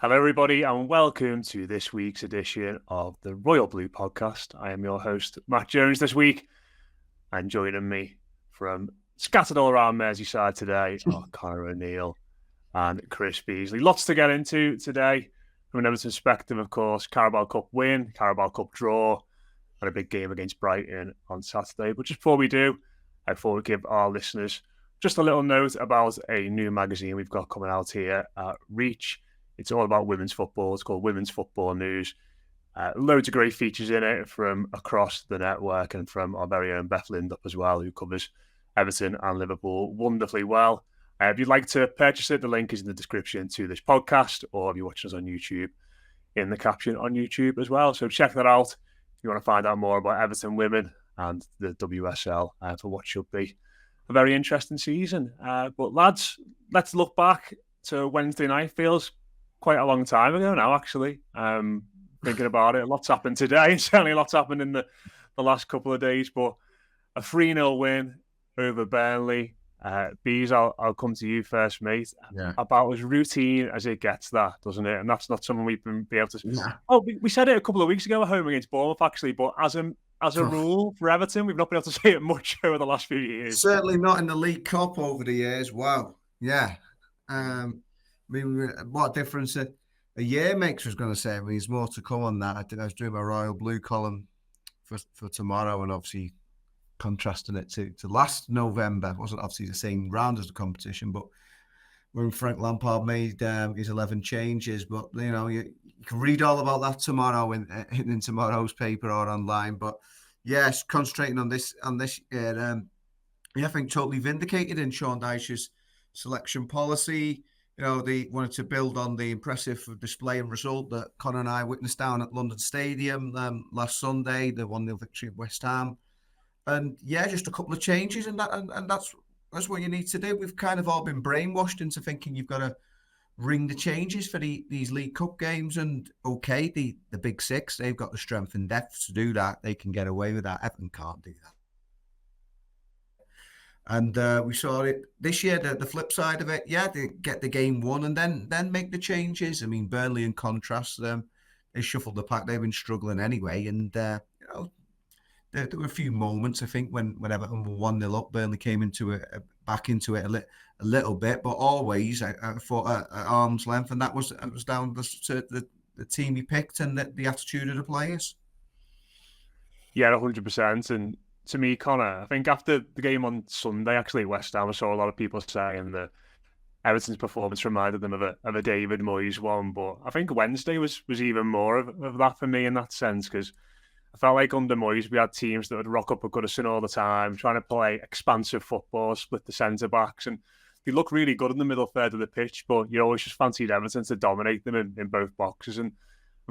Hello, everybody, and welcome to this week's edition of the Royal Blue Podcast. I am your host, Matt Jones, this week, and joining me from scattered all around Merseyside today are Connor O'Neill and Chris Beesley. Lots to get into today. From an Everton perspective, of course, Carabao Cup win, Carabao Cup draw, and a big game against Brighton on Saturday. But just before we do, I thought we'd give our listeners just a little note about a new magazine we've got coming out here at Reach. It's all about women's football. It's called Women's Football News. Loads of great features in it from across the network and from our very own Beth Lindup as well, who covers Everton and Liverpool wonderfully well. If you'd like to purchase it, the link is in the description to this podcast, or if you're watching us on YouTube, in the caption on YouTube as well. So check that out if you want to find out more about Everton women and the WSL for what should be a very interesting season. But lads, let's look back to Wednesday night. Feels quite a long time ago now, actually. Thinking about it, lots happened today. Certainly lots happened in the last couple of days, but a 3-0 win over Burnley. Bees, I'll come to you first, mate. Yeah. About as routine as it gets, that, doesn't it? And that's not something we've been able to... Nah. Oh, we said it a couple of weeks ago at home against Bournemouth, actually, but as a rule for Everton, we've not been able to say it much over the last few years. Certainly not in the League Cup over the years. Wow. Yeah. I mean, what difference a year makes, I was going to say. I mean, there's more to come on that. I was doing my Royal Blue column for tomorrow, and obviously contrasting it to last November. It wasn't obviously the same round as the competition, but when Frank Lampard made his 11 changes. But, you know, you can read all about that tomorrow in tomorrow's paper or online. But, yes, concentrating on this year, I think totally vindicated in Sean Dyche's selection policy. You know, they wanted to build on the impressive display and result that Connor and I witnessed down at London Stadium last Sunday, the 1-0 victory at West Ham. And yeah, just a couple of changes, and that's what you need to do. We've kind of all been brainwashed into thinking you've got to ring the changes for these League Cup games. And okay, the Big Six, they've got the strength and depth to do that. They can get away with that. Everton can't do that. And we saw it this year, the flip side of it. Yeah, they get the game won and then make the changes. I mean, Burnley, in contrast, they shuffled the pack. They've been struggling anyway. And, you know, there were a few moments, I think, when Everton were 1-0 up, Burnley came back into it a little bit. But always, I thought, at arm's length. And that was down to the team he picked and the attitude of the players. Yeah, 100%. And to me, Connor, I think after the game on Sunday, actually at West Ham, I saw a lot of people saying that Everton's performance reminded them of a David Moyes one. But I think Wednesday was even more of that for me in that sense, because I felt like under Moyes, we had teams that would rock up at Goodison all the time, trying to play expansive football, split the centre-backs, and they look really good in the middle third of the pitch, but you always just fancied Everton to dominate them in both boxes. And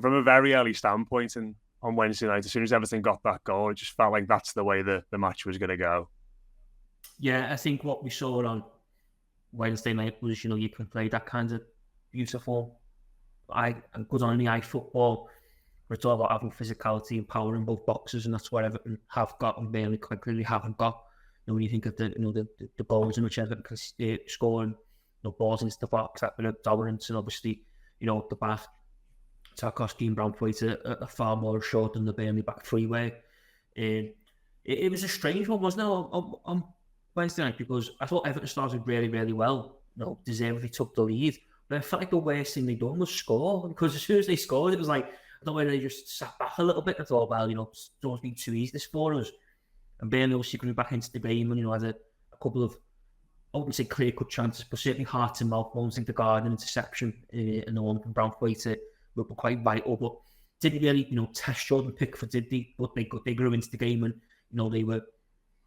from a very early standpoint, and on Wednesday night, as soon as Everton got that goal, it just felt like that's the way the match was going to go. Yeah, I think what we saw on Wednesday night was, you know, you can play that kind of beautiful, good on the eye football. It's all about having physicality and power in both boxes, and that's what Everton have got and Burnley quite clearly haven't got. You know, when you think of the goals in which Everton can score, and balls into the box, that bit of dominance, and obviously, you know, the back, Tarkowski and Brownthwaite are far more assured than the Burnley back three were. It was a strange one, wasn't it, on Wednesday night, because I thought Everton started really, really well. You know, deservedly took the lead, but I felt like the worst thing they'd done was score, because as soon as they scored, it was like, I don't know whether they just sat back a little bit and thought, well, you know, it's always been too easy this for us. And Burnley obviously coming back into the game and, you know, had a couple of, I wouldn't say clear-cut chances, but certainly heart and mouth ones. I think the Garden interception and the one from Brownthwaite were quite vital, but didn't really, you know, test Jordan Pickford, did they? But they grew into the game, and, you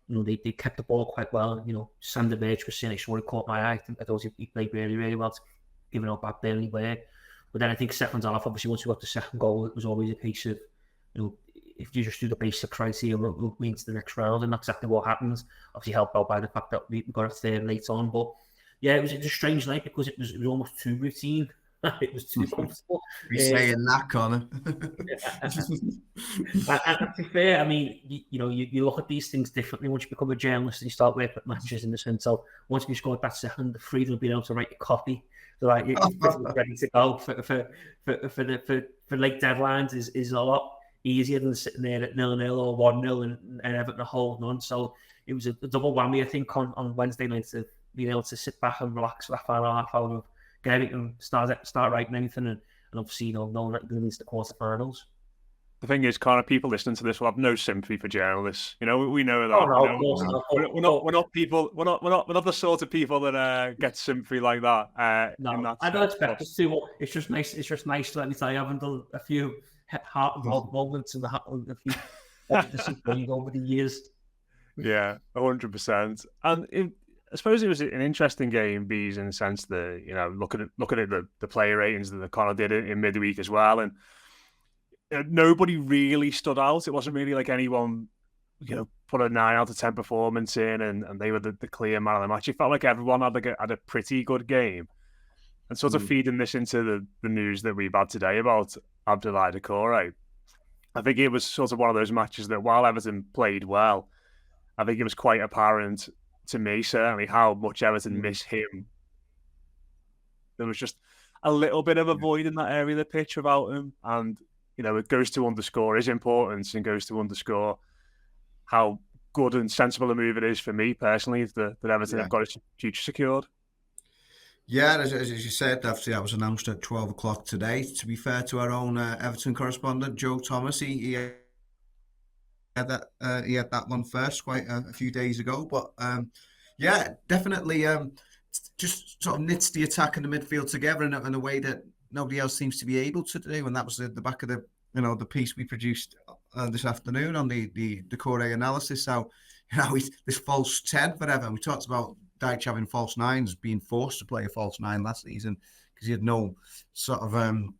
know, they kept the ball quite well. You know, Sander Berge was saying, he caught my eye. I thought he played really, really well, giving up at Burnley way. But then I think second half, obviously, once we got the second goal, it was always a case of, you know, if you just do the basic criteria, we'll be into the next round, and that's exactly what happens. Obviously helped out by the fact that we got a third late on. But yeah, it was a strange night because it was almost too routine. It was too comfortable. Be saying that, Connor. And to be fair, I mean, you look at these things differently once you become a journalist and you start working at matches in the sense of once you scored that second, the freedom of being able to write your copy, so like you're ready to go for late deadlines is a lot easier than sitting there at 0-0 or 1-0 and Everton holding on. So it was a double whammy, I think, on Wednesday night to being able to sit back and relax for that final half hour of get everything, start writing anything, and obviously, knowing that you're the quarterfinals. The thing is, Connor, people listening to this will have no sympathy for journalists. We know that. Oh, no, of course not. We're not people. We're not the sort of people that get sympathy like that. No, I don't expect us to. It's just nice. It's just nice to let me tell you, I haven't done a few heart moments in a few over the years. Yeah, 100%. And I suppose it was an interesting game, Bees, in the sense that looking at the player ratings that Connor did in midweek as well, and nobody really stood out. It wasn't really like anyone, put a 9 out of 10 performance in, and they were the clear man of the match. It felt like everyone had a pretty good game, and sort of feeding this into the news that we've had today about Abdoulaye Doucoure. I think it was sort of one of those matches that while Everton played well, I think it was quite apparent to me, certainly, how much Everton miss him. There was just a little bit of a void in that area of the pitch without him. And, it goes to underscore his importance and goes to underscore how good and sensible a move it is for me personally that Everton have got its future secured. Yeah, as you said, obviously that was announced at 12 o'clock today. To be fair to our own Everton correspondent, Joe Thomas, he had that one first quite a few days ago. But definitely just sort of knits the attack and the midfield together in a way that nobody else seems to be able to do. And that was the back of the piece we produced this afternoon on the Doucoure analysis. How he's this false 10 forever. And we talked about Dyche having false 9s, being forced to play a false 9 last season because he had no sort of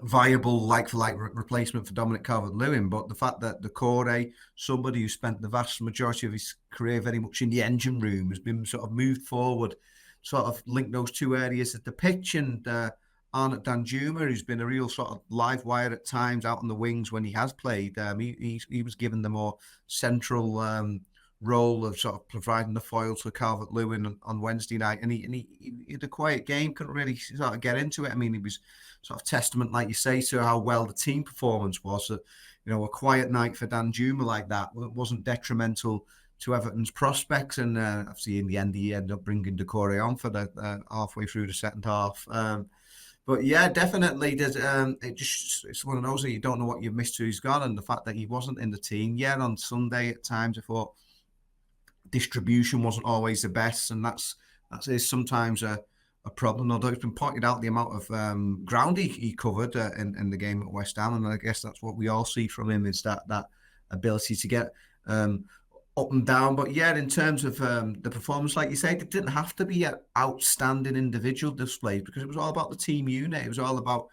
viable like-for-like replacement for Dominic Calvert-Lewin. But the fact that Doucoure, somebody who spent the vast majority of his career very much in the engine room, has been sort of moved forward, sort of linked those two areas at the pitch, and Arnaud Danjuma, who's been a real sort of live wire at times out on the wings when he has played. He was given the more central role of sort of providing the foil to Calvert-Lewin on Wednesday night, and he had a quiet game, couldn't really sort of get into it. I mean, it was sort of testament, like you say, to how well the team performance was. A quiet night for Danjuma like that wasn't detrimental to Everton's prospects, and obviously in the end he ended up bringing Doucoure on for the halfway through the second half. But yeah, definitely, it's one of those that you don't know what you've missed till he's gone, and the fact that he wasn't in the team. Yeah, on Sunday at times I thought distribution wasn't always the best, and that is sometimes a problem. Although it's been pointed out the amount of ground he covered in the game at West Ham, and I guess that's what we all see from him is that ability to get up and down. But yeah, in terms of the performance, like you said, it didn't have to be an outstanding individual display because it was all about the team unit. It was all about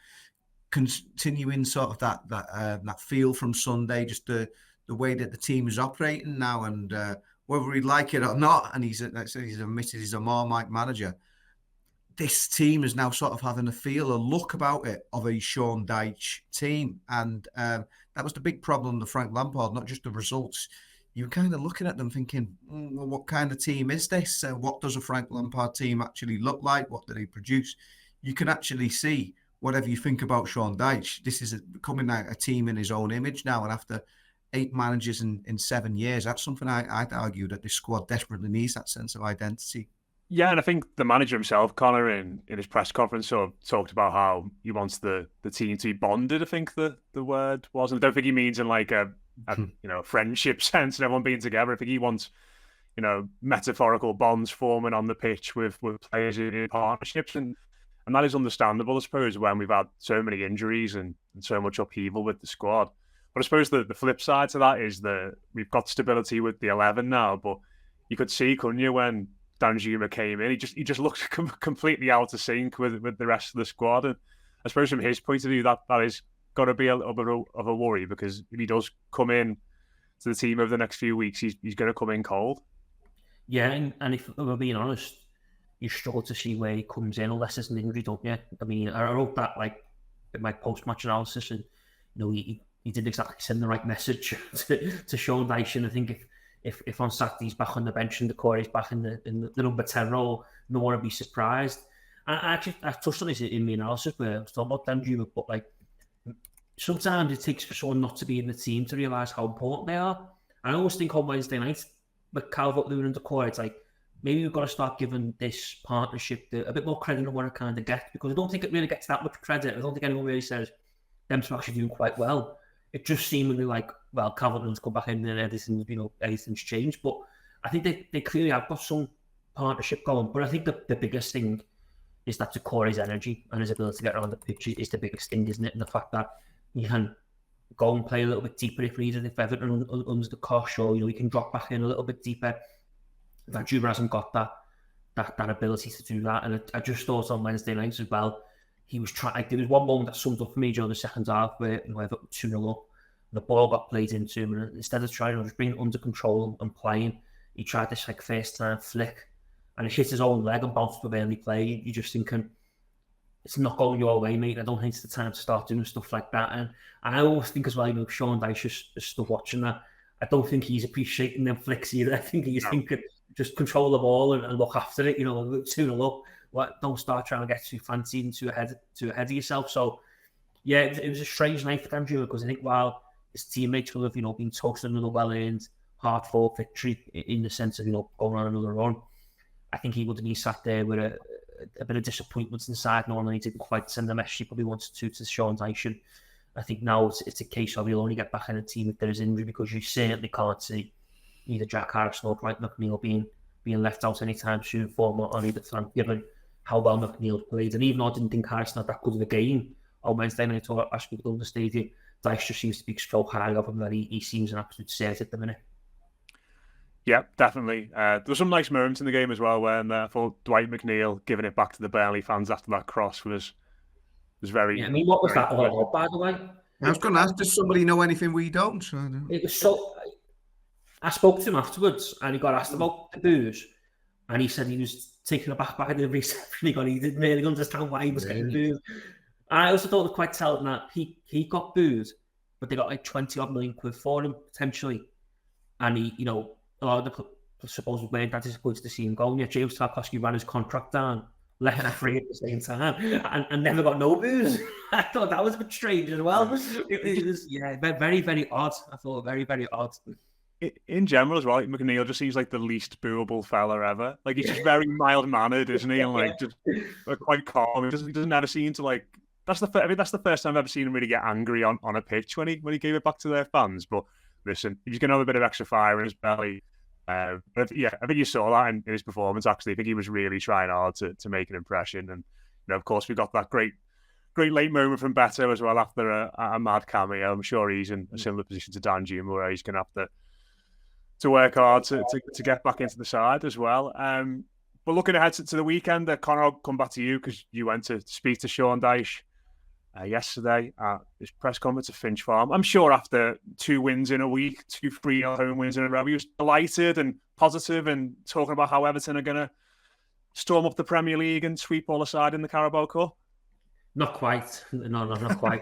continuing sort of that feel from Sunday, just the way that the team is operating now, and whether we like it or not, and he's admitted he's a Marmite manager, this team is now sort of having a look about it of a Sean Dyche team. And that was the big problem with Frank Lampard, not just the results. You're kind of looking at them thinking, well, what kind of team is this? What does a Frank Lampard team actually look like? What do they produce? You can actually see, whatever you think about Sean Dyche, this is becoming a team in his own image now. And after 8 managers in 7 years, that's something I'd argue that this squad desperately needs, that sense of identity. Yeah, and I think the manager himself, Connor, in his press conference, sort of talked about how he wants the team to be bonded, I think the word was. And I don't think he means in like a friendship sense and everyone being together. I think he wants, metaphorical bonds forming on the pitch with players in partnerships. And that is understandable, I suppose, when we've had so many injuries and so much upheaval with the squad. But I suppose the flip side to that is that we've got stability with the 11 now. But you could see, couldn't you, when Danjuma came in, he just looked completely out of sync with the rest of the squad. And I suppose from his point of view, that is got to be a little bit of a worry, because if he does come in to the team over the next few weeks, he's going to come in cold. Yeah, and if we're being honest, you struggle to see where he comes in unless it's an injury, don't you? I mean, I wrote that like in my post-match analysis, and he didn't exactly send the right message to Sean Dyche. And I think if on Saturday he's back on the bench and Doucoure's back in the number 10 role, no one would be surprised. And I touched on this in my analysis where I was talking about Danjuma, but like sometimes it takes for someone not to be in the team to realise how important they are. I always think on Wednesday night with Calvert-Lewin and Doucoure, it's like maybe we've got to start giving this partnership a bit more credit than what it kind of gets, because I don't think it really gets that much credit. I don't think anyone really says them two are actually doing quite well. It just seemingly like, well, Calvert-Lewin's come back in and everything's changed. But I think they clearly have got some partnership going. But I think the biggest thing is that Doucoure's energy and his ability to get around the pitch is the biggest thing, isn't it? And the fact that he can go and play a little bit deeper if needed, if Everton under the cosh, or he can drop back in a little bit deeper. Danjuma hasn't got that ability to do that. And I just thought on Wednesday night as well, he was trying. Like, there was one moment that summed up for me during the second half where Everton 2-0 up, and the ball got played into him, and instead of trying to just bring it under control and playing, he tried this like first time flick, and it hit his own leg and bounced for early play. You're just thinking, it's not going your way, mate. I don't think it's the time to start doing stuff like that. And I always think as well, Sean Dyche is still watching that. I don't think he's appreciating them flicks either. I think he's thinking, just control the ball and look after it. 2-0 up. Don't start trying to get too fancy and too ahead of yourself. So, yeah, it was a strange night for Danjuma, because I think while his teammates will have, been toasted another well-earned, hard-fought victory in the sense of, going on another run, I think he would have been sat there with a bit of disappointment inside, knowing that he didn't quite send the message he probably wanted to Sean Dyche. I think now it's a case of he'll only get back in the team if there is injury, because you certainly can't see either Jack Harrison or Brighton McNeil being left out anytime soon for on either flank, given how well McNeil played. And even though I didn't think Harrison had that good of a game on Wednesday night or last week at the stadium, Dyche just seems to be so high up him that he seems an absolute set at the minute. Yeah, definitely. There were some nice moments in the game as well when I thought Dwight McNeil giving it back to the Burnley fans after that cross was very... Yeah, I mean, what was that all about, by the way? I was going to ask, does somebody know anything we don't? It was so... I spoke to him afterwards, and he got asked about the booze, and he said he was taken aback by the reception. He didn't really understand why he was getting booed. And I also thought it was quite telling that he got booed, but they got like 20-odd million quid for him, potentially. And he, a lot of the supposed weren't that disappointed to see him go. Yeah, James Tarkowski ran his contract down, let him free at the same time, and never got no booze. I thought that was a bit strange as well. It was, very, very odd. I thought very, very odd. In general as well, McNeil just seems like the least booable fella ever. Like, he's just very mild-mannered, isn't he? And just quite calm. He doesn't ever seem to that's the first time I've ever seen him really get angry on a pitch when he gave it back to their fans. But listen, if he's going to have a bit of extra fire in his belly, I think you saw that in his performance. Actually, I think he was really trying hard to make an impression. And of course, we got that great late moment from Beto as well after a mad cameo. I'm sure he's in a similar position to Danjuma, where he's going to have to work hard to get back into the side as well. But looking ahead to the weekend, Conor, I'll come back to you, because you went to speak to Sean Dyche yesterday at his press conference at Finch Farm. I'm sure after 2 wins in a week, 2 3-0 home wins in a row, he was delighted and positive and talking about how Everton are going to storm up the Premier League and sweep all aside in the Carabao Cup. Not quite. No, not quite.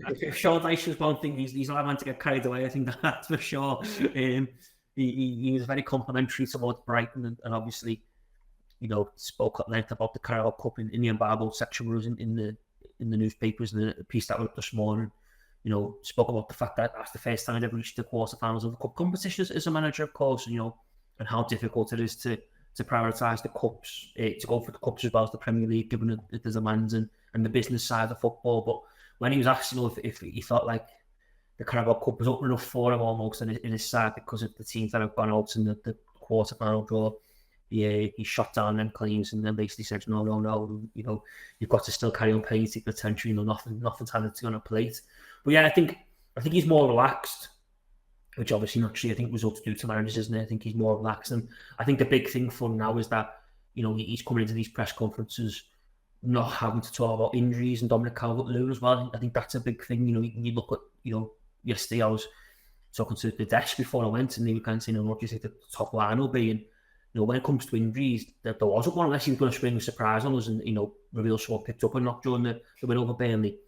If Sean Dyche is one thing, he's not a man to get carried away, I think that's for sure. He was very complimentary towards Brighton, and obviously, spoke at length about the Carabao Cup in the embargo section rules in the newspapers, and the piece that went up this morning. Spoke about the fact that that's the first time they've reached the quarterfinals of the cup competition as a manager, of course, and how difficult it is to prioritise the cups, to go for the cups as well as the Premier League, given the demands and the business side of football. But when he was asked, if he felt like the Carabao Cup was open enough for him almost in his side because of the teams that have gone out in the quarter-final draw, he shot down them claims and then basically said, no, you've got to still carry on playing to potentially, nothing's handed to you on a plate. But yeah, I think he's more relaxed, which obviously naturally I think was all to do to managers, isn't it? I think he's more relaxed, and I think the big thing for him now is that he's coming into these press conferences not having to talk about injuries and Dominic Calvert-Lewin as well. I think that's a big thing. You look at yesterday I was talking to the desk before I went, and they were kind of saying, what do you think the top line will be? And when it comes to injuries, there wasn't one unless he was going to spring a surprise on us and, reveal someone picked up a knock during the win over Burnley.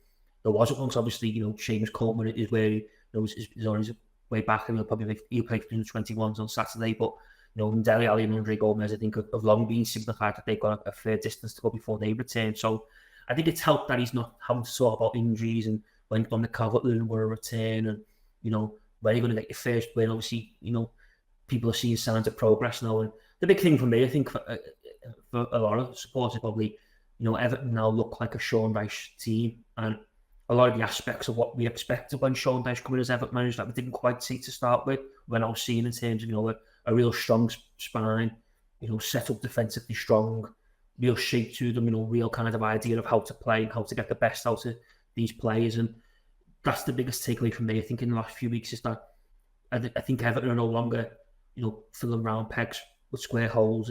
There wasn't one, because obviously, Seamus Coleman is where he is on his way back, and he'll play for the 21s on Saturday. But, Dele Alli and Andre Gomez, I think, have long been signified that they've got a fair distance to go before they return. So I think it's helped that he's not having to sort about injuries and when the Calvert-Lewin were a return, and, when you're going to get your first win. Obviously, people are seeing signs of progress now. And the big thing for me, I think, for a lot of supporters, probably, Everton now look like a Sean Dyche team, and a lot of the aspects of what we expected when Sean Dyche came in as Everton manager that we didn't quite see to start with, when I was seeing in terms of, a real strong spine, set up defensively strong, real shape to them, real kind of idea of how to play and how to get the best out of these players. And that's the biggest takeaway from me, I think, in the last few weeks, is that I think Everton are no longer, filling round pegs with square holes.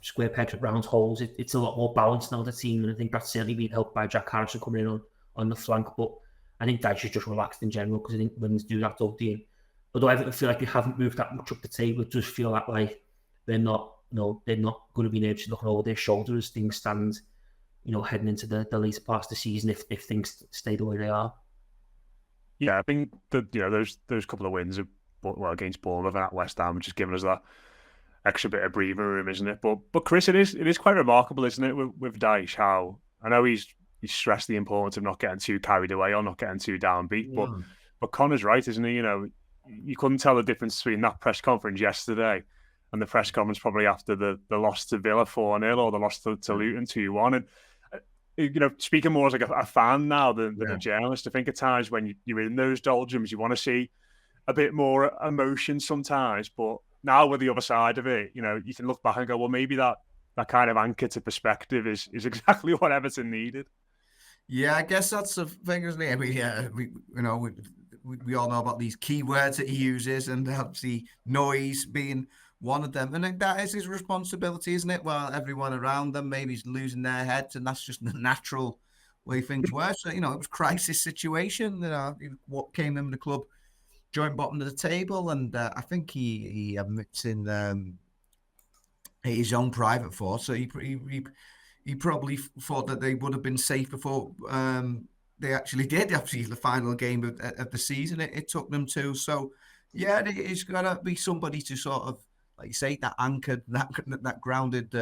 Square pegs with round holes. It's a lot more balanced now, the team, and I think that's certainly been helped by Jack Harrison coming in on the flank. But I think Dyche is just relaxed in general, because I think women's do that, don't they? Although I feel like they haven't moved that much up the table, it does feel that like they're not going to be able to look over their shoulder as things stand, heading into the later part of the season, if things stay the way they are. Yeah, I think that those couple of wins against Bournemouth and at West Ham have just given us that extra bit of breathing room, isn't it? But Chris, it is quite remarkable, isn't it, with Dyche, how I know he's stressed the importance of not getting too carried away or not getting too downbeat. But Connor's right, isn't he? You couldn't tell the difference between that press conference yesterday and the press conference probably after the loss to Villa 4-0 or the loss to Luton 2-1. And speaking more as like a fan now than a journalist, I think at times when you're in those doldrums, you want to see a bit more emotion sometimes. But now with the other side of it, you can look back and go, well, maybe that kind of anchor to perspective is exactly what Everton needed. Yeah, I guess that's the thing, isn't it? I mean, we all know about these keywords that he uses, and obviously noise being one of them. And that is his responsibility, isn't it? Well, everyone around them maybe is losing their heads, and that's just the natural way things work. So, it was a crisis situation. What came in the club, joint bottom of the table, and I think he admits in his own private thoughts. So he probably thought that they would have been safe before they actually did. Obviously, the final game of the season, it took them to. So, yeah, it's got to be somebody to sort of, like you say, that anchored, that grounded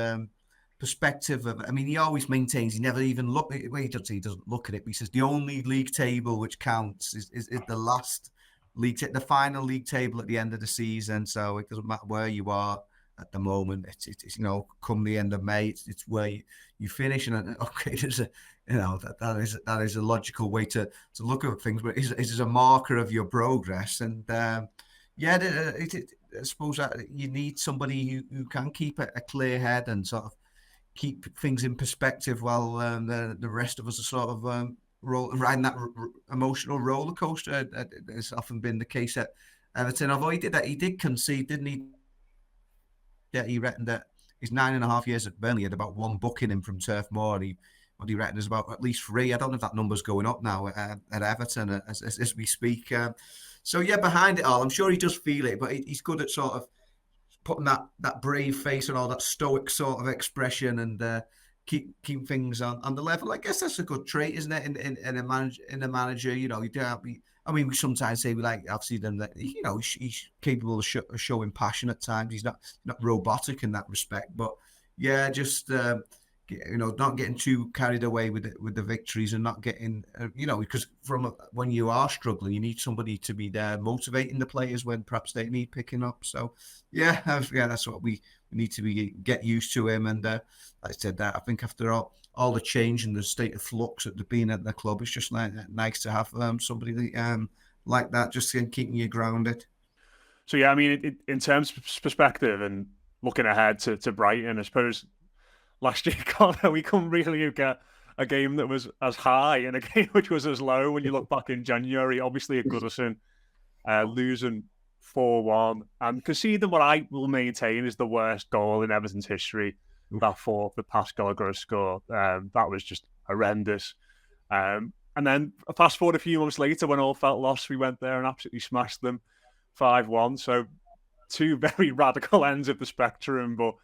perspective of. I mean, he always maintains he never even look. Well, he doesn't look at it, but he says the only league table which counts is the last league, the final league table at the end of the season. So it doesn't matter where you are at the moment. It's come the end of May, it's where you finish. And okay, there's a that is a logical way to look at things, but it is a marker of your progress. And I suppose that you need somebody who can keep a clear head and sort of keep things in perspective while the rest of us are sort of riding that emotional roller coaster. It's often been the case at Everton. Although he did concede, didn't he? Yeah, he reckoned that his 9.5 years at Burnley had about one booking him from Turf Moor. What he reckoned is about at least 3. I don't know if that number's going up now at Everton as we speak. So yeah, behind it all, I'm sure he does feel it, but he's good at sort of putting that brave face and all that stoic sort of expression and keep things on the level. I guess that's a good trait, isn't it? In a manager, you don't. I mean, we sometimes say we like obviously them that he's capable of showing passion at times. He's not robotic in that respect, but yeah, just not getting too carried away with the victories and not getting because when you are struggling, you need somebody to be there motivating the players when perhaps they need picking up. So yeah, that's what we need to get used to him. And like I said, that I think after all the change and the state of flux that they've been at the club, it's just nice to have somebody like that, just keeping you grounded. So yeah, I mean, in terms of perspective and looking ahead to Brighton, I suppose last year, Connor, we couldn't really get a game that was as high and a game which was as low when you look back in January. Obviously, at Goodison, losing 4-1 and conceding what I will maintain is the worst goal in Everton's history. The Pascal Gross score. That was just horrendous. And then fast forward a few months later when all felt lost, we went there and absolutely smashed them 5-1. So two very radical ends of the spectrum. But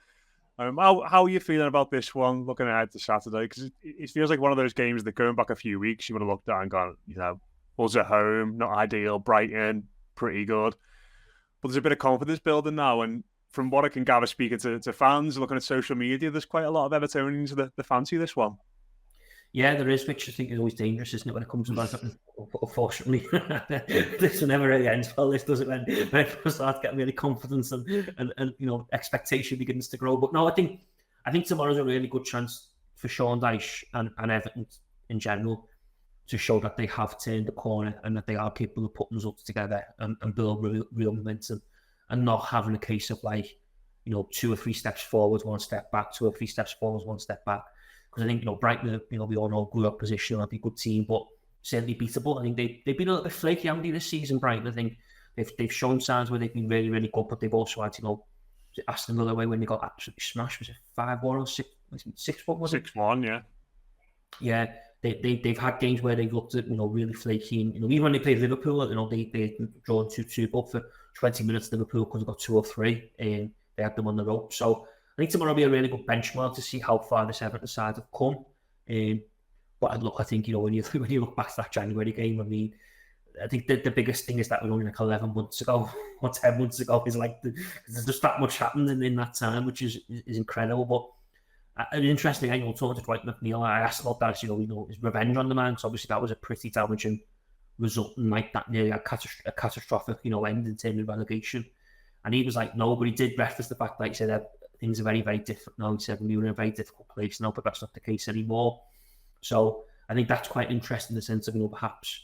how are you feeling about this one, looking ahead to Saturday? Because it feels like one of those games that going back a few weeks, you would have looked at and gone, us at home, not ideal. Brighton, pretty good. But there's a bit of confidence building now. And from what I can gather, speaking to fans, looking at social media, there's quite a lot of Evertonians that fancy this one. Yeah, there is, which I think is always dangerous, isn't it, when it comes to that? Unfortunately, this never really ends well. This does it when people start getting really confidence and expectation begins to grow. But no, I think tomorrow's a really good chance for Sean Dyche and Everton in general to show that they have turned the corner and that they are capable of putting results together and build real momentum, and not having a case of 2 or 3 steps forward, 1 step back, 2 or 3 steps forward, 1 step back. Because I think, Brighton, we all know good opposition, a good team, but certainly beatable. I think they've been a little bit flaky, haven't they, this season, Brighton? I think they've shown signs where they've been really, really good, but they've also had, Aston Villa away when they got absolutely smashed. Was it 5-1 or 6-1? Was it 6-1? Yeah. Yeah, they've had games where they've looked at really flaky. And, even when they played Liverpool, they drawn 2-2, but for 20 minutes Liverpool could have got 2 or 3, and they had them on the rope. So I think tomorrow will be a really good benchmark to see how far this Everton side have come. But I think, when you look back to that January game, I think the biggest thing is that we're only 11 months ago or 10 months ago. Is there's just that much happened in that time, which is incredible. But interesting, talking to Dwight McNeil, I asked about that. Is revenge on the man? Because obviously that was a pretty damaging result, and that nearly a catastrophic, end in terms of relegation. And he was like, no, but he did reference the fact that he said that things are very, very different now. He said we were in a very difficult place now, but that's not the case anymore. So I think that's quite interesting in the sense of, perhaps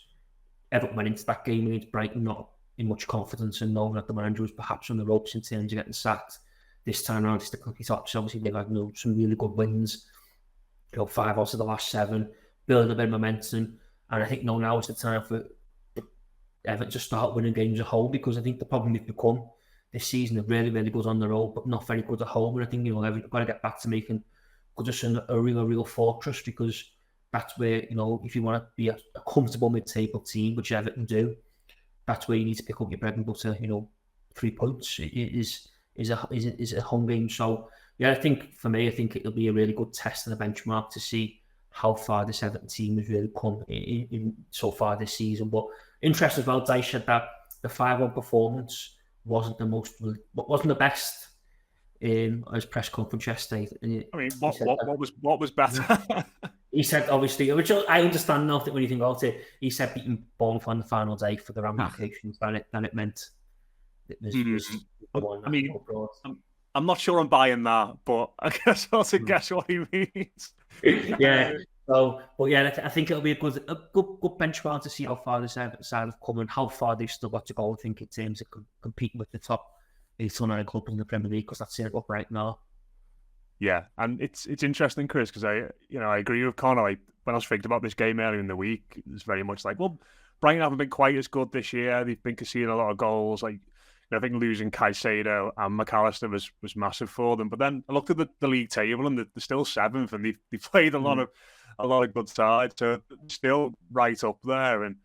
Everton went into that game against Brighton not in much confidence and knowing that the manager was perhaps on the ropes in terms of getting sacked. This time around, it's the cookie tops. Obviously, they've had some really good wins. 5 out of the last 7, building a bit of momentum. And I think now is the time for Everton to start winning games at home, because I think the problem they've become this season, they're really, really good on the road, but not very good at home. And I think, they've got to get back to making Goodison a real fortress, because that's where, if you want to be a comfortable mid-table team, which Everton do, that's where you need to pick up your bread and butter. 3 points is a home game. So yeah, I think it'll be a really good test and a benchmark to see how far this Everton team has really come in so far this season. But interesting as well, Dyche said that the 5-1 performance wasn't the best in his press conference yesterday. What was better? He said, obviously, which I understand now when you think about it, he said beating Bournemouth on the final day for the ramifications that it meant. I'm not sure I'm buying that, but I guess I'll guess what he means. Yeah. But yeah, I think it'll be a good benchmark to see how far this side have come and how far they've still got to go. I think in terms of competing with the top 8 or 9 clubs in the Premier League, because that's it up right now. Yeah, and it's interesting, Chris, because I agree with Connor. When I was thinking about this game earlier in the week, it's very much Brighton haven't been quite as good this year. They've been conceding a lot of goals. I think losing Caicedo and McAllister was massive for them. But then I looked at the league table, and they're still 7th, and they played a lot of good sides, so still right up there. And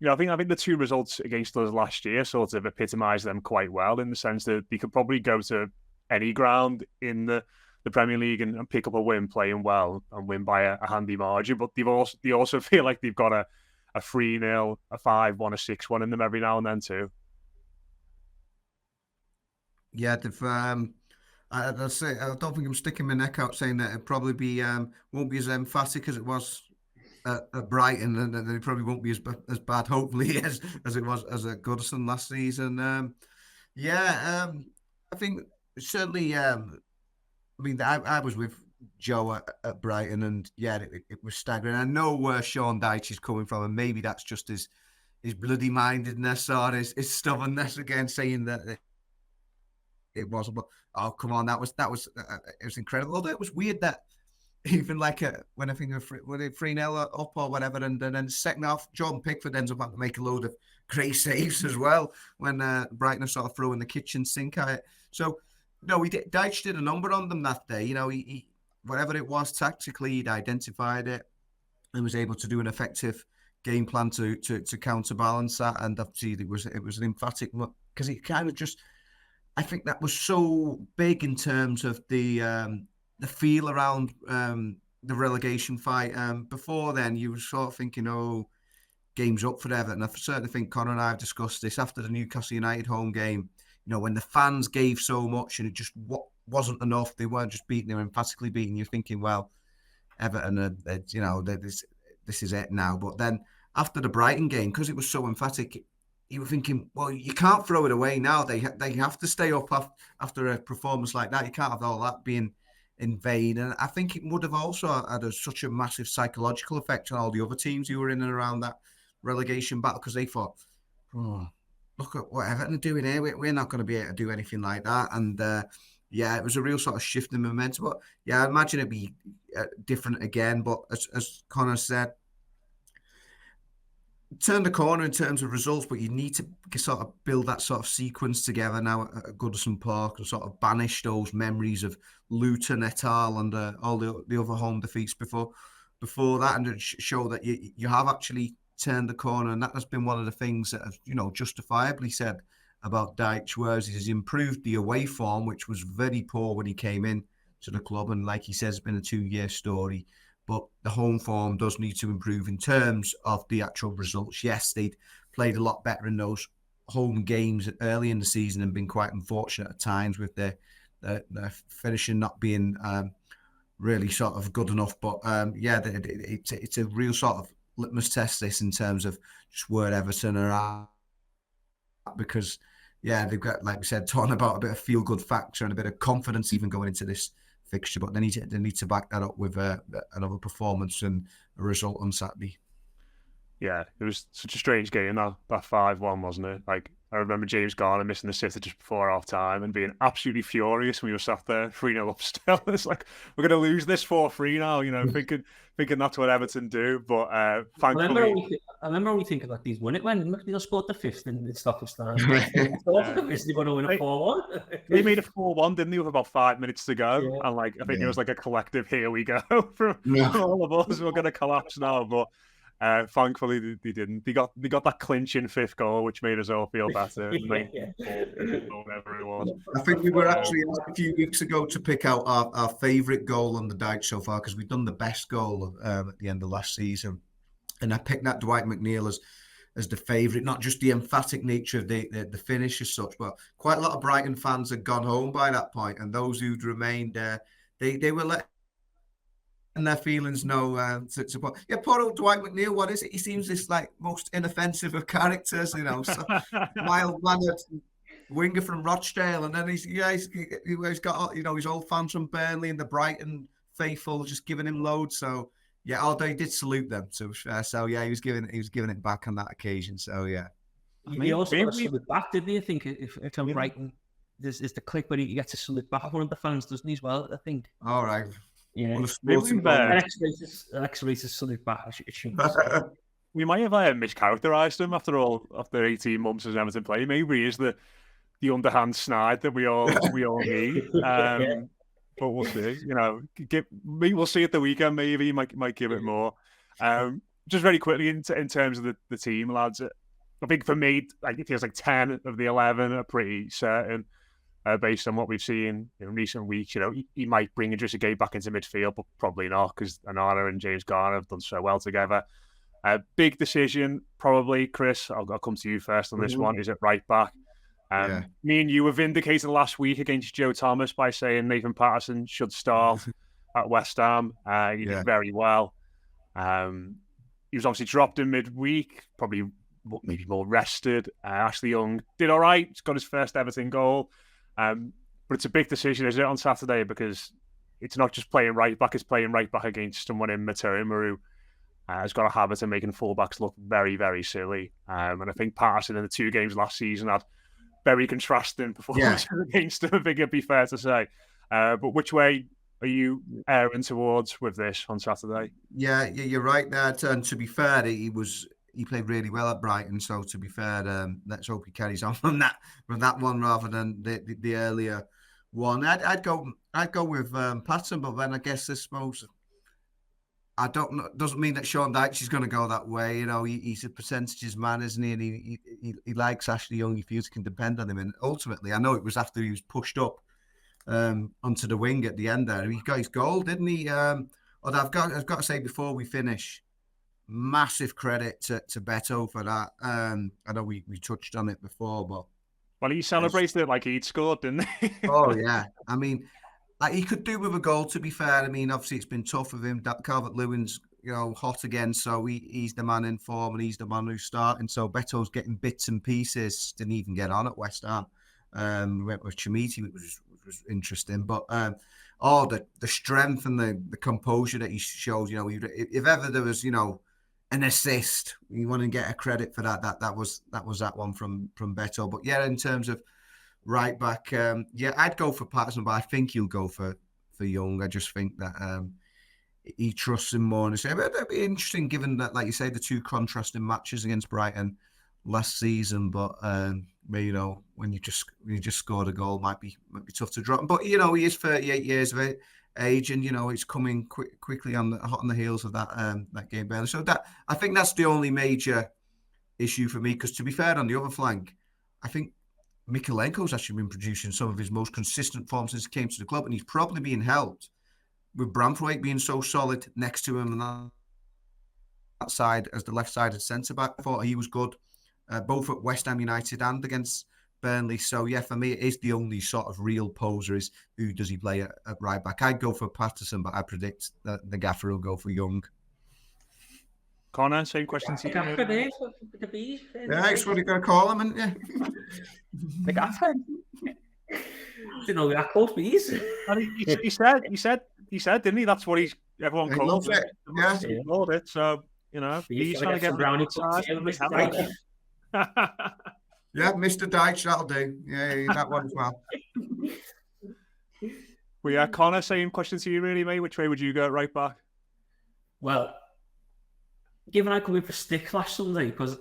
I think the 2 results against us last year sort of epitomise them quite well, in the sense that they could probably go to any ground in the Premier League and pick up a win playing well and win by a handy margin. But they also feel like they've got a 3-0, a 5-1, a 6-1 in them every now and then too. Yeah, they've. I don't think I'm sticking my neck out saying that it probably won't be as emphatic as it was at Brighton, and it probably won't be as bad, hopefully, as it was as at Goodison last season. I think certainly. I was with Joe at Brighton, and yeah, it was staggering. I know where Sean Dyche is coming from, and maybe that's just his bloody mindedness or his stubbornness again, saying that it wasn't. But oh, come on, that was it was incredible. Although it was weird that even when I think of 3-0 up or whatever, and then the second half, Jordan Pickford ends up having to make a load of great saves as well when Brighton are sort of throwing the kitchen sink at it. So. No, Dyche did a number on them that day. He whatever it was tactically, he'd identified it and was able to do an effective game plan to counterbalance that. And obviously, it was an emphatic look, because he kind of just I think that was so big in terms of the feel around the relegation fight. Before then, you were sort of thinking, oh, game's up for Everton. I certainly think Connor and I have discussed this after the Newcastle United home game. You know, when the fans gave so much and it just wasn't enough, they weren't just beating, they were emphatically beating. You're thinking, well, Everton, this is it now. But then after the Brighton game, because it was so emphatic, you were thinking, well, you can't throw it away now. They have to stay up after a performance like that. You can't have all that being in vain. And I think it would have also had such a massive psychological effect on all the other teams who were in and around that relegation battle, because they thought, oh, look at what Everton are doing here. We're not going to be able to do anything like that. And it was a real sort of shift in momentum. But yeah, I imagine it'd be different again. But as Connor said, turn the corner in terms of results, but you need to sort of build that sort of sequence together now at Goodison Park and sort of banish those memories of Luton et al. And all the other home defeats before that, and show that you have actually turned the corner. And that has been one of the things that have, justifiably said about Dyche, whereas he's improved the away form, which was very poor when he came in to the club. And like he says, it's been a 2-year story. But the home form does need to improve in terms of the actual results. Yes, they'd played a lot better in those home games early in the season and been quite unfortunate at times with their finishing not being really sort of good enough. But it's a real sort of litmus test, this, in terms of just where Everton are at. Because, they've got, like we said, talking about a bit of feel-good factor and a bit of confidence even going into this fixture, but they need to back that up with another performance and a result on Saturday. Yeah, it was such a strange game, that 5-1, wasn't it? Like, I remember James Garner missing the sitter just before half time and being absolutely furious when we were sat there 3-0 up still. It's like, we're going to lose this 4-3 now, thinking that's what Everton do. But thankfully... I remember we thinking like these win it when they scored the 5th in Stockholm. Obviously going to win a 4-1. They made a 4-1, didn't they, with about 5 minutes to go? Yeah. And I think it was like a collective, here we go from all of us. We're going to collapse now, but... thankfully, they didn't. They got that clinching 5th goal, which made us all feel better. Whatever it was. I think we were actually asked a few weeks ago to pick out our favourite goal on the Dyche so far, because we've done the best goal at the end of last season, and I picked that Dwight McNeil as the favourite. Not just the emphatic nature of the finish as such, but quite a lot of Brighton fans had gone home by that point, and those who'd remained there, they were let. And their feelings know to support. Yeah, poor old Dwight McNeil. What is it? He seems this like most inoffensive of characters, so mild-mannered winger from Rochdale, and then he's got his old fans from Burnley and the Brighton faithful just giving him loads. So yeah, although he did salute them, so yeah, he was giving it back on that occasion. So yeah, he also got a salute back, didn't he? I think if I'm Brighton, there's the clip where he gets a salute back one of the fans, doesn't he, as well? I think. All right. Yeah, an X-rated salute back. We might have mischaracterised him after 18 months as Everton play. Maybe he is the underhand snide that we all need. But we'll see. We'll see at the weekend. Maybe he might give it more. Just very quickly in terms of the team, lads. I think for me, it feels like 10 of the 11 are pretty certain. Based on what we've seen in recent weeks, he might bring Idrissa Gueye back into midfield, but probably not, because Onana and James Garner have done so well together. Big decision, probably, Chris. I'll come to you first on this one. Is it right back? Me and you were vindicated last week against Joe Thomas by saying Nathan Patterson should start at West Ham. He did very well. He was obviously dropped in midweek, probably maybe more rested. Ashley Young did all right. He's got his first Everton goal. But it's a big decision, isn't it, on Saturday? Because it's not just playing right back, it's playing right back against someone in Matoma who has got a habit of making fullbacks look very, very silly. And I think Patterson in the 2 games last season had very contrasting performances against him, I think it'd be fair to say. But which way are you erring towards with this on Saturday? Yeah, you're right there. And to be fair, he played really well at Brighton. So to be fair, let's hope he carries on from that one rather than the earlier one. I'd go with Patterson, but then I guess I suppose I don't know. Doesn't mean that Sean Dyche is going to go that way. You know, he's a percentages man, isn't he? And he likes Ashley Young. He feels he can depend on him. And ultimately, I know it was after he was pushed up onto the wing at the end there. He got his goal, didn't he? Although I've got to say before we finish, massive credit to Beto for that. I know we touched on it before, but well, he celebrated it like he'd scored, didn't he? Oh yeah, I mean, like he could do with a goal. To be fair, I mean, obviously it's been tough with him. Calvert-Lewin's hot again, so he's the man in form and he's the man who's starting. So Beto's getting bits and pieces. Didn't even get on at West Ham. We went with Chimiti, which was interesting, but the strength and the composure that he shows. If ever there was an assist, you want to get a credit for that. That was that one from Beto. But yeah, in terms of right back, I'd go for Patterson, but I think he'll go for Young. I just think that he trusts him more. And it'd be interesting, given that, like you say, the two contrasting matches against Brighton last season. But when you just scored a goal, might be tough to drop. But he is 38 years of age, and it's coming quickly hot on the heels of that game, Burnley. So that I think that's the only major issue for me. Because to be fair, on the other flank, I think Mikalenko's actually been producing some of his most consistent form since he came to the club, and he's probably being helped with Branthwaite being so solid next to him on that side as the left-sided centre-back. I thought he was good, both at West Ham United and against Burnley. So, yeah, for me, it is the only sort of real poser is who does he play at right back. I'd go for Patterson, but I predict that the gaffer will go for Young. Connor, same question to you. Yeah, that's what you're going to call him, isn't you? The gaffer. You know, that close, please. He said, didn't he? That's what everyone calls it. Yeah, he called it. So he's trying to get brownie. Yeah, Mr. Dyche, that'll do. Yeah, that one as well. Well, yeah, Connor, same question to you, really, mate. Which way would you go right back? Well, given I come in for stick last Sunday, because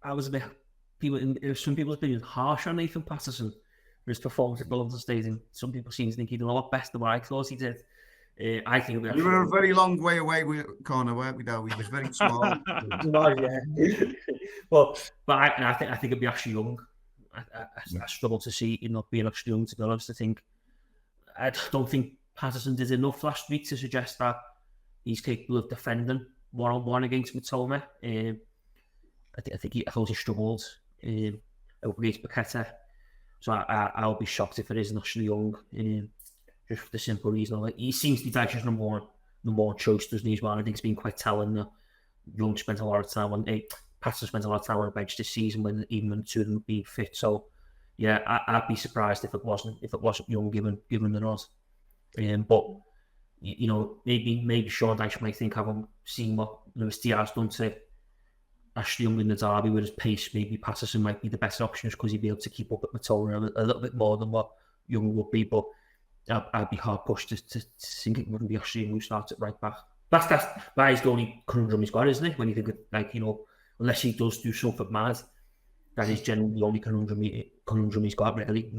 I was a bit some people have been harsh on Nathan Patterson for his performance at Goodison Stadium. Some people seem to think he did a lot better than what I thought he did. I think we were a very long way away with Connor, weren't we? Though he was very small. But I think it'd be Ashley Young. I struggle to see him not being Ashley Young. To be honest, I don't think Patterson did enough last week to suggest that he's capable of defending one-on-one against Mitoma. I think he struggled against Paqueta. So I'll be shocked if it isn't Ashley Young. Just for the simple reason, like he seems to be Dyche's number one choice, doesn't he? As well, I think it's been quite telling that Young spent a lot of time on Patterson spent a lot of time on the bench this season when the two of them being fit. So yeah, I'd be surprised if it wasn't Young given the nod. But maybe Sean Dyche might think, having seen what Luis Diaz done to Ashley Young in the derby with his pace, maybe Patterson might be the better option just because he'd be able to keep up at Matona a little bit more than what Young would be. But I'd be hard pushed to think it wouldn't be Ashley Young who starts at right back. That's that is the only conundrum he's got, isn't it? When you think of, unless he does do something mad, that is generally the only conundrum he's got, really.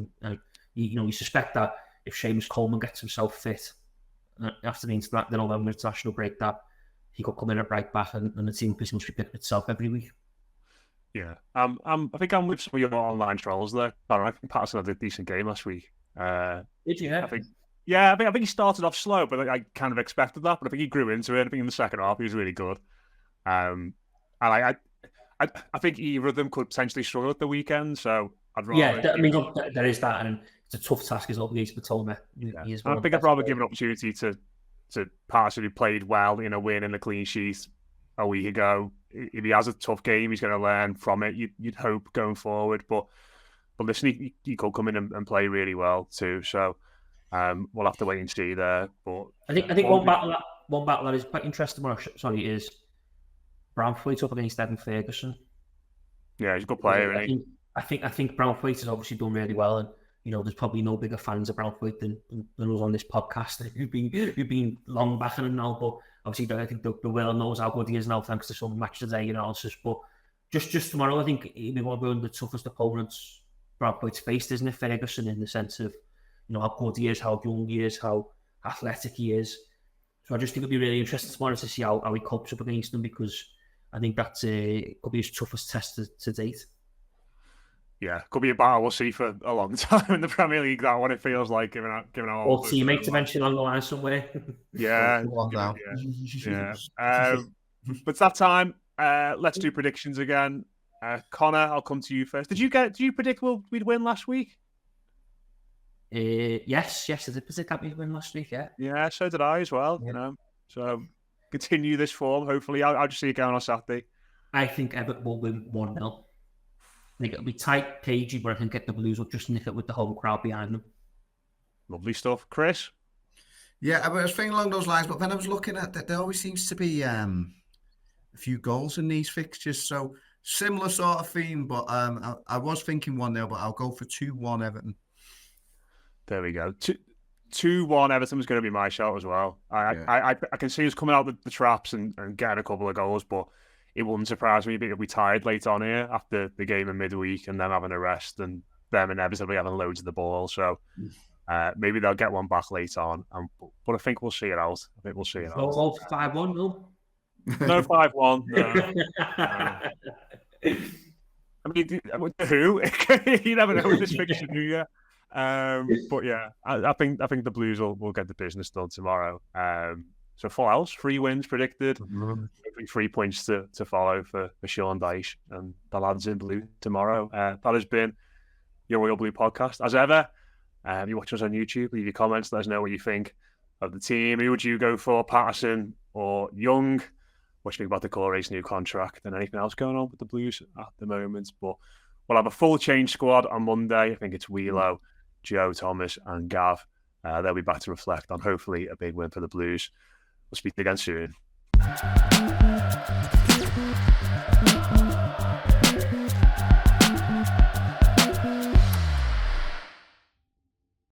You suspect that if Seamus Coleman gets himself fit after the November international break, that he could come in at right back and the team pretty much repeat itself every week. Yeah, I think I'm with some of your online trolls there. I think Patterson had a decent game last week. Did you? I think he started off slow, but I kind of expected that. But I think he grew into it. I think in the second half he was really good. And I think either of them could potentially struggle at the weekend. So I'd rather. Yeah, there is that, and it's a tough task as well against Matoma. I think I'd rather give an opportunity to Patterson, who played well, winning a clean sheet a week ago. If he has a tough game, he's going to learn from it. You'd hope going forward, but listen, he could come in and play really well too. So we'll have to wait and see there. But I think one battle that is quite interesting. Is Branthwaite up against Evan Ferguson. Yeah, he's a good player. I think Branthwaite has obviously done really well, and there's probably no bigger fans of Branthwaite than us on this podcast. You've been long backing him now, but obviously I think the world knows how good he is now thanks to some match today analysis. But just tomorrow, I think he'll be one of the toughest opponents Branthwaite's faced, isn't it, Ferguson, in the sense of how good he is, how young he is, how athletic he is. So I just think it'll be really interesting tomorrow to see how he copes up against them, because I think that's could be his toughest test to date. Yeah, could be a battle we'll see for a long time in the Premier League. That one, it feels like, given our Or teammates eventually along the line somewhere. Yeah, yeah. But it's that time. Let's do predictions again. Connor, I'll come to you first. Did you predict we'd win last week? Yes, I did predict that we'd win last week. Yeah, so did I as well. Yeah. So continue this form. Hopefully, I'll just see you going on Saturday. I think Everton will win 1-0. I think it'll be tight, cagey, but I think the Blues will just nick it with the home crowd behind them. Lovely stuff, Chris. Yeah, I was thinking along those lines, but then I was looking at that. There always seems to be a few goals in these fixtures, so similar sort of theme. But I was thinking 1-0, but I'll go for 2-1 Everton. There we go. 2-1 Everton was going to be my shout as well. I can see us coming out the traps and getting a couple of goals, but it wouldn't surprise me if we tied late on here after the game in midweek and them having a rest and them inevitably having loads of the ball. So maybe they'll get one back late on. But I think we'll see it out. I think we'll see it out. Go 5-1, no? No 5-1. No. I mean, who? You never know with this fixture, do you? But yeah, I think the Blues will get the business done tomorrow. So full house, 3 wins predicted, 3 points to follow for Sean Dyche and the lads in blue tomorrow. That has been your Royal Blue podcast. As ever, you watch us on YouTube, leave your comments, let us know what you think of the team. Who would you go for, Patterson or Young? What do you think about Doucoure's new contract and anything else going on with the Blues at the moment? But we'll have a full change squad on Monday. I think it's Wheelo, Joe, Thomas and Gav. They'll be back to reflect on hopefully a big win for the Blues. We'll speak again soon.